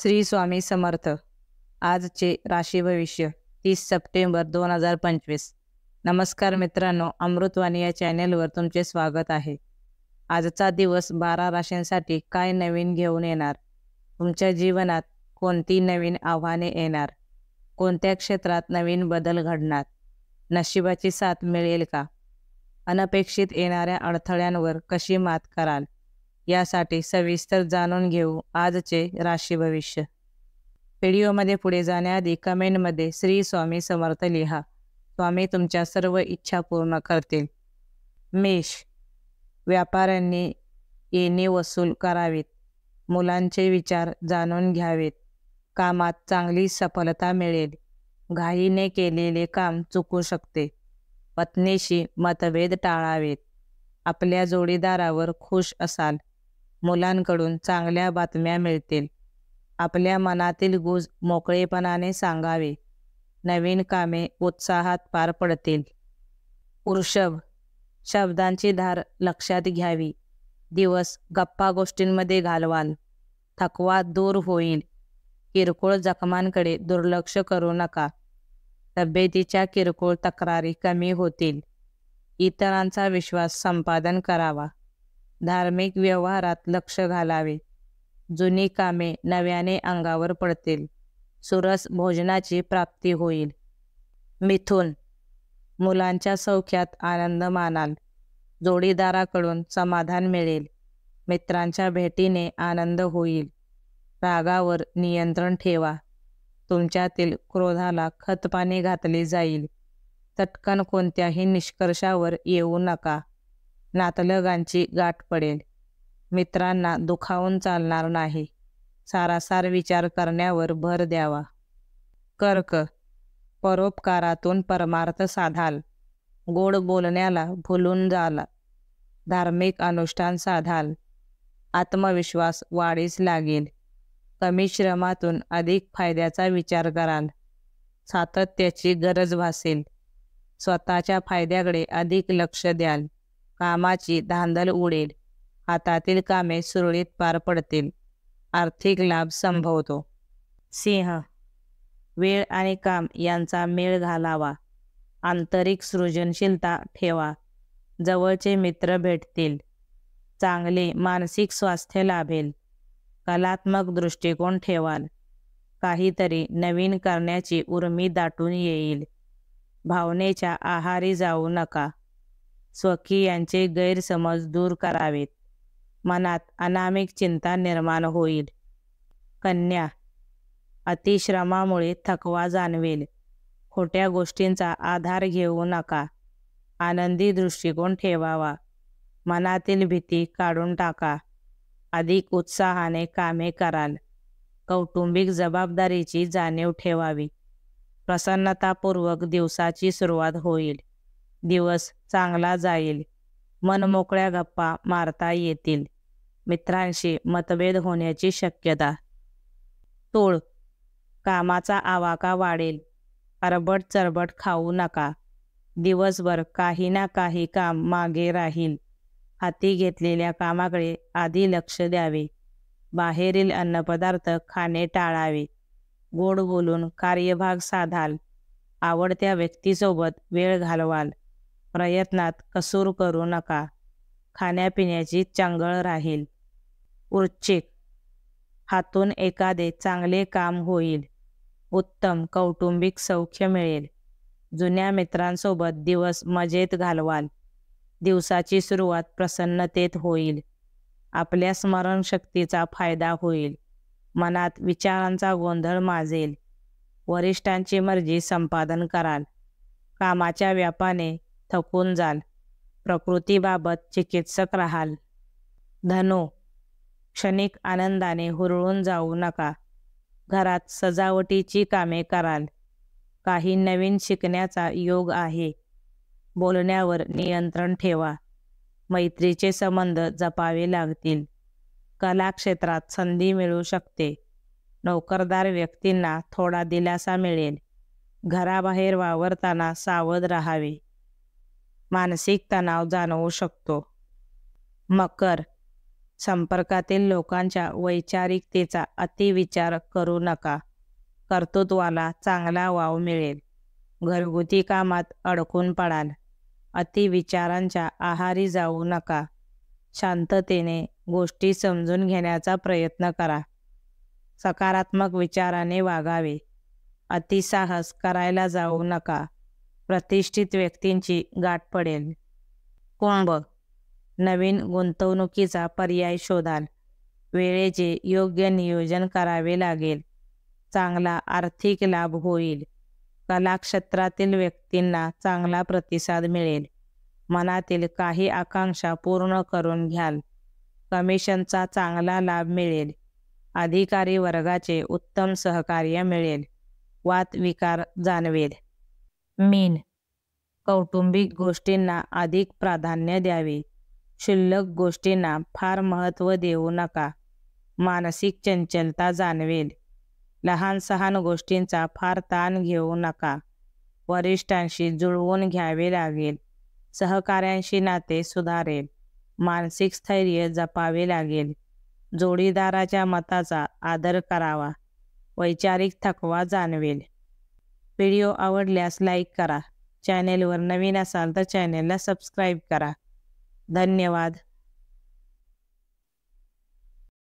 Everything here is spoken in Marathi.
श्री स्वामी समर्थ. आजचे राशी भविष्य 30 सप्टेंबर 2025. नमस्कार मित्रांनो, अमृतवाणी या चॅनेलवर तुमचे स्वागत आहे. आजचा दिवस 12 राशींसाठी काय नवीन घेऊन येणार? तुमच्या जीवनात कोणती नवीन आव्हाने येणार? कोणत्या क्षेत्रात नवीन बदल घडणार? नशिबाची साथ मिळेल का? अनपेक्षित येणाऱ्या अडथळ्यांवर कशी मात कराल? यासाठी सविस्तर जाणून घेऊ आजचे राशी भविष्य. व्हिडिओमध्ये पुढे जाण्याआधी कमेंटमध्ये श्री स्वामी समर्थ लिहा. स्वामी तुमच्या सर्व इच्छा पूर्ण करतील. मेष, व्यापाऱ्यांनी येणे वसूल करावीत. मुलांचे विचार जाणून घ्यावेत. कामात चांगली सफलता मिळेल. घाईने केलेले काम चुकू शकते. पत्नीशी मतभेद टाळावेत. आपल्या जोडीदारावर खुश असाल. मुलांकडून चांगल्या बातम्या मिळतील. आपल्या मनातील गुज मोकळेपणाने सांगावे. नवीन कामे उत्साहात पार पडतील. वृषभ, शब्दांची धार लक्षात घ्यावी. दिवस गप्पा गोष्टींमध्ये घालवाल. थकवा दूर होईल. किरकोळ जखमांकडे दुर्लक्ष करू नका. तब्येतीच्या किरकोळ तक्रारी कमी होतील. इतरांचा विश्वास संपादन करावा. धार्मिक व्यवहारात लक्ष घालावे. जुनी कामे नव्याने अंगावर पडतील. सुरस भोजनाची प्राप्ती होईल. मिथुन, मुलांच्या सौख्यात आनंद मानाल. जोडीदाराकडून समाधान मिळेल. मित्रांच्या भेटीने आनंद होईल. रागावर नियंत्रण ठेवा. तुमच्यातील क्रोधाला खतपाणी घातले जाईल. चटकन कोणत्याही निष्कर्षावर येऊ नका. नातलगांची गाठ पडेल. मित्रांना दुखावून चालणार नाही. सारासार विचार करण्यावर भर द्यावा. कर्क, परोपकारातून परमार्थ साधाल. गोड बोलण्याला भुलून जाल. धार्मिक अनुष्ठान साधाल. आत्मविश्वास वाढीस लागेल. कमी श्रमातून अधिक फायद्याचा विचार कराल. सातत्याची गरज भासेल. स्वतःच्या फायद्याकडे अधिक लक्ष द्याल. कामाची धांदल उडेल. हातातील कामे सुरळीत पार पडतील. आर्थिक लाभ संभवतो. सिंह, वेळ आणि काम यांचा मेळ घालावा. आंतरिक सृजनशीलता ठेवा. जवळचे मित्र भेटतील. चांगले मानसिक स्वास्थ्य लाभेल. कलात्मक दृष्टिकोन ठेवाल. काहीतरी नवीन करण्याची उर्मी दाटून येईल. भावनेच्या आहारी जाऊ नका. स्वकीयांचे गैरसमज दूर करावेत. मनात अनामिक चिंता निर्माण होईल. कन्या, अतिश्रमामुळे थकवा जाणवेल. खोट्या गोष्टींचा आधार घेऊ नका. आनंदी दृष्टिकोन ठेवावा. मनातील भीती काढून टाका. अधिक उत्साहाने कामे कराल. कौटुंबिक जबाबदारीची जाणीव ठेवावी. प्रसन्नतापूर्वक दिवसाची सुरुवात होईल. दिवस चांगला जाईल. मनमोकळ्या गप्पा मारता येतील. मित्रांशी मतभेद होण्याची शक्यता. तूळ, कामाचा आवाका वाढेल. अरबट चरबट खाऊ नका. दिवसभर काही ना काही काम मागे राहील. हाती घेतलेल्या कामाकडे आधी लक्ष द्यावे. बाहेरील अन्नपदार्थ खाणे टाळावे. गोड बोलून कार्यभाग साधाल. आवडत्या व्यक्तीसोबत वेळ घालवाल. प्रयत्नात कसूर करू नका. खाण्यापिण्याची चंगळ राहील. वृश्चिक, हातून एखादे चांगले काम होईल. उत्तम कौटुंबिक सौख्य मिळेल. जुन्या मित्रांसोबत दिवस मजेत घालवाल. दिवसाची सुरुवात प्रसन्नतेत होईल. आपल्या स्मरणशक्तीचा फायदा होईल. मनात विचारांचा गोंधळ माजेल. वरिष्ठांची मर्जी संपादन कराल. कामाच्या व्यापाने थकून जाल. प्रकृतीबाबत चिकित्सक राहाल. धनु, क्षणिक आनंदाने हुरळून जाऊ नका. घरात सजावटीची कामे कराल. काही नवीन शिकण्याचा योग आहे. बोलण्यावर नियंत्रण ठेवा. मैत्रीचे संबंध जपावे लागतील. कला क्षेत्रात संधी मिळू शकते. नोकरदार व्यक्तींना थोडा दिलासा मिळेल. घराबाहेर वावरताना सावध राहावे. मानसिक तणाव जाणवू शकतो. मकर, संपर्कातील लोकांच्या वैचारिकतेचा अतिविचार करू नका. कर्तृत्वाला चांगला वाव मिळेल. घरगुती कामात अडकून पडाल. अतिविचारांच्या आहारी जाऊ नका. शांततेने गोष्टी समजून घेण्याचा प्रयत्न करा. सकारात्मक विचाराने वागावे. अतिसाहस करायला जाऊ नका. प्रतिष्ठित व्यक्तींची गाठ पडेल. कुंभ, नवीन गुंतवणुकीचा पर्याय शोधाल. वेळेचे योग्य नियोजन करावे लागेल. चांगला आर्थिक लाभ होईल. कला क्षेत्रातील व्यक्तींना चांगला प्रतिसाद मिळेल. मनातील काही आकांक्षा पूर्ण करून घ्याल. कमिशनचा चांगला लाभ मिळेल. अधिकारी वर्गाचे उत्तम सहकार्य मिळेल. वादविकार जाणवेल. मीन, कौटुंबिक गोष्टींना अधिक प्राधान्य द्यावे. क्षुल्लक गोष्टींना फार महत्त्व देऊ नका. मानसिक चंचलता जाणवेल. लहान सहान गोष्टींचा फार ताण घेऊ नका. वरिष्ठांशी जुळवून घ्यावे लागेल. सहकाऱ्यांशी नाते सुधारेल. मानसिक स्थैर्य जपावे लागेल. जोडीदाराच्या मताचा आदर करावा. वैचारिक थकवा जाणवेल. व्हिडिओ आवडल्यास लाईक करा. चॅनेलवर नवीन असाल तर चॅनेलला सबस्क्राईब करा. धन्यवाद.